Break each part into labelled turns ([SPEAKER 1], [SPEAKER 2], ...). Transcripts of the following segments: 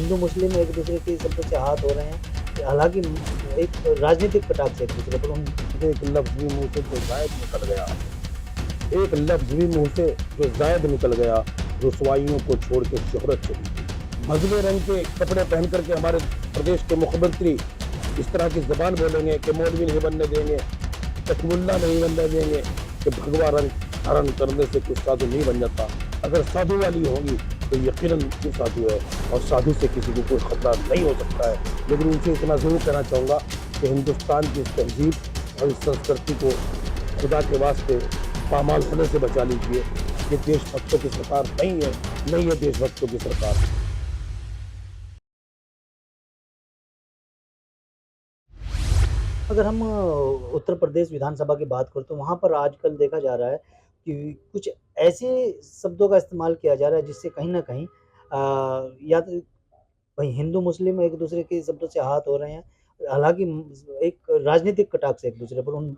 [SPEAKER 1] हिंदू मुस्लिम एक दूसरे के शब्दों से हाथ धो रहे हैं। हालाँकि एक राजनीतिक कटाक्ष से एक दूसरे पर उन
[SPEAKER 2] एक लफ्ज भी मुंह से जो जायद निकल गया, एक लफ्ज भी मुंह से जो जायद निकल गया, रुसवाइयों को छोड़ के शोहरत चली। भगवे रंग के कपड़े पहन करके हमारे प्रदेश के मुख्यमंत्री इस तरह की जबान बोलेंगे कि मौलवी नहीं बनने देंगे, तकमुल्ला नहीं बनने देंगे, कि भगवा रंग धारण करने से कुछ साधु नहीं बन जाता। अगर साधु वाली होगी तो यकीनन वो साधु है, और साधु से किसी को कोई खतरा नहीं हो सकता है। लेकिन उनसे इतना जरूर कहना चाहूँगा कि हिंदुस्तान की इस तहजीब और इस संस्कृति को खुदा के वास्ते पामाल होने से बचा लीजिए। ये देशभक्तों की सरकार नहीं है, नहीं है देशभक्तों की सरकार।
[SPEAKER 1] अगर हम उत्तर प्रदेश विधानसभा की बात करें तो वहाँ पर आजकल देखा जा रहा है कि कुछ ऐसे शब्दों का इस्तेमाल किया जा रहा है जिससे कहीं न कहीं या तो वहीं हिंदू-मुस्लिम एक दूसरे के शब्दों से हाथ हो रहे हैं। हालाँकि एक राजनीतिक कटाक्ष एक दूसरे पर उन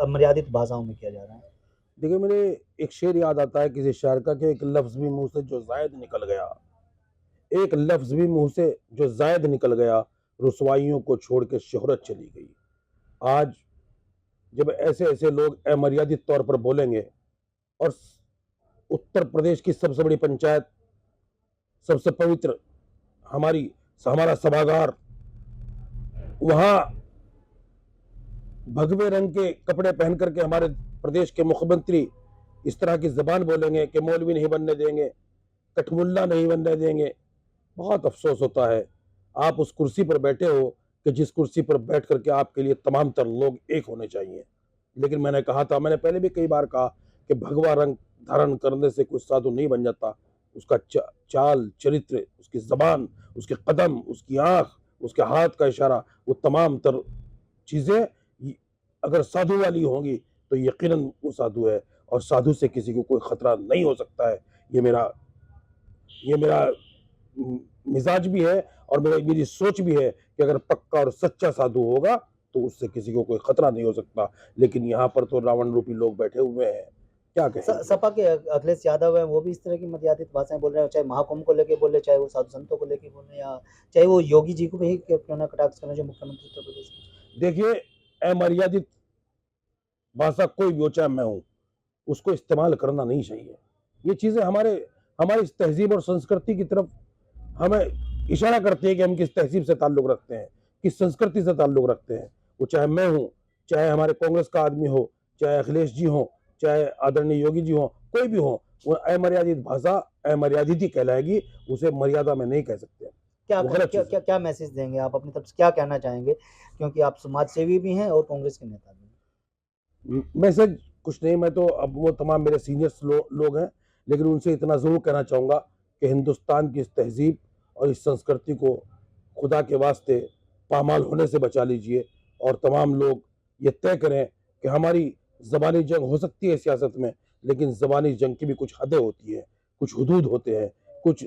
[SPEAKER 1] मर्यादित भाषाओं में किया जा रहा है।
[SPEAKER 2] देखिए, मुझे एक शेर याद आता है किसी शायर का, कि एक लफ्ज भी मुंह से जो जायद निकल गया, एक लफ्ज भी मुंह से जो जायद निकल गया, रुसवाइयों को छोड़ के शोहरत चली गई। आज जब ऐसे ऐसे लोग अमर्यादित तौर पर बोलेंगे, और उत्तर प्रदेश की सबसे बड़ी पंचायत, सबसे पवित्र हमारी हमारा सभागार, वहां भगवे रंग के कपड़े पहन करके हमारे प्रदेश के मुख्यमंत्री इस तरह की जबान बोलेंगे कि मौलवी नहीं बनने देंगे, कठमुल्ला नहीं बनने देंगे। बहुत अफसोस होता है, आप उस कुर्सी पर बैठे हो कि जिस कुर्सी पर बैठ करके आपके लिए तमाम तर लोग एक होने चाहिए। लेकिन मैंने कहा था, मैंने पहले भी कई बार कहा कि भगवा रंग धारण करने से कोई साधु नहीं बन जाता। उसका चाल चरित्र, उसकी जबान, उसके कदम, उसकी आंख, उसके हाथ का इशारा, वो तमाम तर चीजें अगर साधु वाली होंगी तो यकीनन वो साधु है, और साधु से किसी को कोई खतरा नहीं हो सकता है। ये मेरा ये मेरा मिजाज भी है, और मेरी सोच भी है कि अगर पक्का और सच्चा साधु होगा तो उससे किसी को कोई खतरा नहीं हो सकता। लेकिन यहाँ पर तो रावण रूपी लोग बैठे हुए हैं, क्या कहेंगे।
[SPEAKER 1] सपा के अखिलेश यादव हैं, वो भी इस तरह की मर्यादित भाषाएँ बोल रहे हैं, चाहे महाकुंभ को लेके बोले, चाहे वो साधु संतों को लेके बोले या चाहे वो योगी जी को भी क्यों ना कटाक्ष करें जो मुख्यमंत्री उत्तर प्रदेश के।
[SPEAKER 2] देखिए, अमर्यादित भाषा कोई भी हो, चाहे मैं हूं, उसको इस्तेमाल करना नहीं चाहिए। ये चीजें हमारे हमारी इस तहजीब और संस्कृति की तरफ हमें इशारा करती है कि हम किस तहजीब से ताल्लुक रखते हैं, किस संस्कृति से ताल्लुक रखते हैं। वो चाहे मैं हूं, चाहे हमारे कांग्रेस का आदमी हो, चाहे अखिलेश जी हो, चाहे आदरणीय योगी जी हो, कोई भी हो, वो अमर्यादित भाषा अमर्यादित ही कहलाएगी, उसे मर्यादा में नहीं कह सकते।
[SPEAKER 1] क्या
[SPEAKER 2] वो
[SPEAKER 1] क
[SPEAKER 2] गलत
[SPEAKER 1] क्या
[SPEAKER 2] चीज है।
[SPEAKER 1] क्या क्या मैसेज देंगे आप अपनी तरफ से क्या कहना चाहेंगे? क्योंकि आप समाज सेवी भी हैं और कांग्रेस के नेता भी हैं।
[SPEAKER 2] मैसेज कुछ नहीं, मैं तो अब वो तमाम मेरे सीनियर्स लोग हैं, लेकिन उनसे इतना ज़रूर कहना चाहूँगा कि हिंदुस्तान की इस तहजीब और इस संस्कृति को खुदा के वास्ते पामाल होने से बचा लीजिए, और तमाम लोग ये तय करें कि हमारी ज़बानी जंग हो सकती है सियासत में, लेकिन ज़बानी जंग की भी कुछ हदें होती हैं, कुछ हुदूद होते हैं, कुछ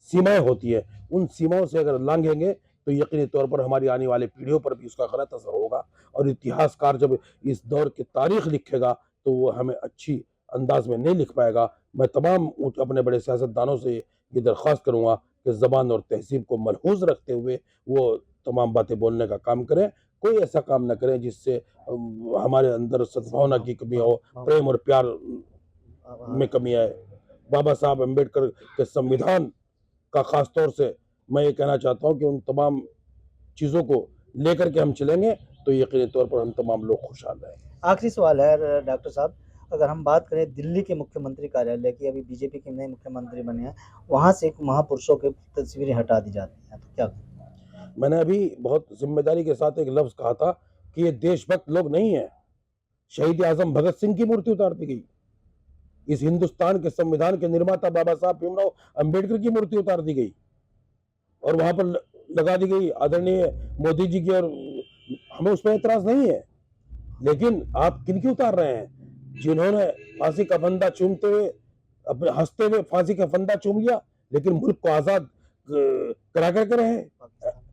[SPEAKER 2] सीमाएँ होती हैं। उन सीमाओं से अगर लांघेंगे तो यकीनी तौर पर हमारी आने वाली पीढ़ियों पर भी उसका गलत असर होगा, और इतिहासकार जब इस दौर की तारीख लिखेगा तो वो हमें अच्छी अंदाज में नहीं लिख पाएगा। मैं तमाम अपने बड़े सियासतदानों से ये दरख्वास्त करूँगा कि ज़बान और तहज़ीब को मलहूज़ रखते हुए वो तमाम बातें बोलने का काम करें। कोई ऐसा काम ना करें जिससे हमारे अंदर सद्भावना
[SPEAKER 1] भाव
[SPEAKER 2] की कमी
[SPEAKER 1] भाव
[SPEAKER 2] हो,
[SPEAKER 1] भाव
[SPEAKER 2] प्रेम और प्यार में
[SPEAKER 1] हाँ,
[SPEAKER 2] कमी आए। बाबा साहब अम्बेडकर के संविधान का ख़ास तौर से मैं ये कहना चाहता हूँ कि उन तमाम चीज़ों को लेकर के हम चलेंगे तो यकीनी तौर पर हम तमाम लोग खुशहाल रहेंगे।
[SPEAKER 1] आखिरी सवाल है डॉक्टर साहब, अगर हम बात करें दिल्ली के मुख्यमंत्री कार्यालय की, अभी बीजेपी के नए मुख्यमंत्री बने हैं, वहाँ से एक महापुरुषों की तस्वीरें हटा दी जाती हैं, तो क्या
[SPEAKER 2] मैंने अभी बहुत ज़िम्मेदारी के साथ एक लफ्ज़ कहा था कि ये देशभक्त लोग नहीं हैं। शहीद आज़म भगत सिंह की मूर्ति उतार दी गई। इस हिंदुस्तान के संविधान के निर्माता बाबा साहब भीमराव अम्बेडकर की मूर्ति उतार दी गई, और वहाँ पर लगा दी गई आदरणीय मोदी जी की, और हमें उस पर एतराज़ नहीं है। लेकिन आप किनकी उतार रहे हैं? जिन्होंने फांसी का फंदा चूमते हुए, अपने हँसते हुए फांसी का फंदा चूम लिया, लेकिन मुल्क को आज़ाद करा कर के रहे।
[SPEAKER 1] पाकिस्तान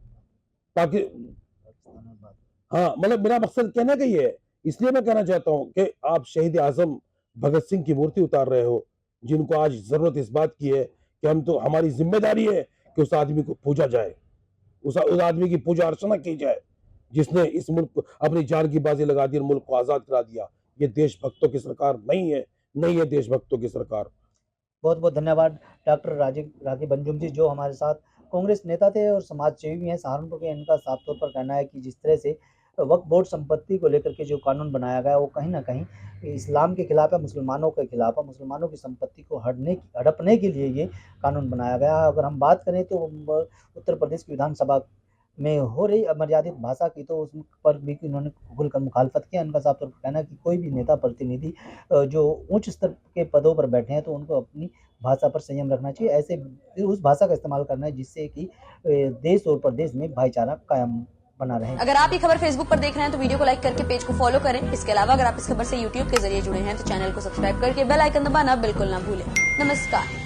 [SPEAKER 2] ताकि
[SPEAKER 1] पाकिस्तान और बात
[SPEAKER 2] हाँ, मतलब मेरा मकसद कहने का ही है। इसलिए मैं कहना चाहता हूँ कि आप शहीद आज़म भगत सिंह की मूर्ति उतार रहे हो, जिनको आज ज़रूरत इस बात की है कि हम तो, हमारी ज़िम्मेदारी है कि उस आदमी को पूजा जाए, उस आदमी की पूजा अर्चना की जाए जिसने इस मुल्क को अपनी जान की बाजी लगा दी और मुल्क को आज़ाद करा दिया। ये देशभक्तों की सरकार नहीं है देशभक्तों की सरकार।
[SPEAKER 1] बहुत-बहुत धन्यवाद डॉक्टर राघी बंजुम जी, जो हमारे साथ कांग्रेस नेता थे और समाजसेवी भी हैं सहारनपुर के। इनका साफ तौर पर कहना है कि जिस तरह से वक्फ बोर्ड संपत्ति को लेकर के जो कानून बनाया गया है, वो कहीं न कहीं इस्लाम के खिलाफ है, मुसलमानों के खिलाफ है। मुसलमानों की संपत्ति को हड़पने के लिए ये कानून बनाया गया है। अगर हम बात करें तो उत्तर प्रदेश की विधानसभा में हो रही अमर्यादित भाषा की, तो उस पर भी इन्होंने खुलकर मुखालफत किया। इनका साफ तौर पर कहना है कि कोई भी नेता प्रतिनिधि जो उच्च स्तर के पदों पर बैठे हैं, तो उनको अपनी भाषा पर संयम रखना चाहिए। ऐसे उस भाषा का इस्तेमाल करना है जिससे कि देश और प्रदेश में भाईचारा कायम बना रहे।
[SPEAKER 3] अगर आप ये खबर फेसबुक पर देख रहे हैं तो वीडियो को लाइक करके पेज को फॉलो करें। इसके अलावा अगर आप इस खबर से यूट्यूब के जरिए जुड़े हैं तो चैनल को सब्सक्राइब करके बेल आइकन दबाना बिल्कुल ना भूलें। नमस्कार।